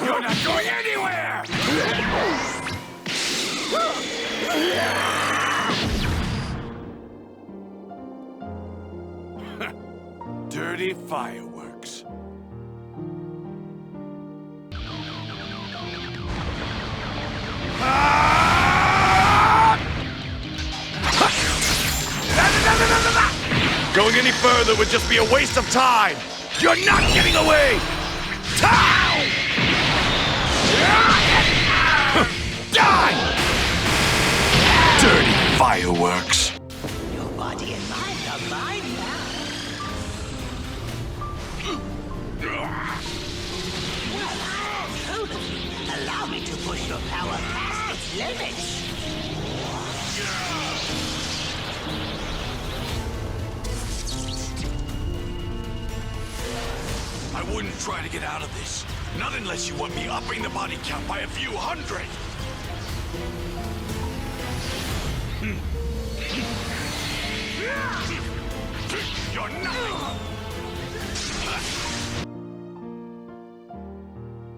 You're not going anywhere! Dirty fireworks. Going any further would just be a waste of time. You're not getting away! Die! Dirty fireworks. Your body and mind are mine now. Well, allow me to push your power past its limits. I wouldn't try to get out of this. Not unless you want me upping the body count by a few hundred. You're nothing.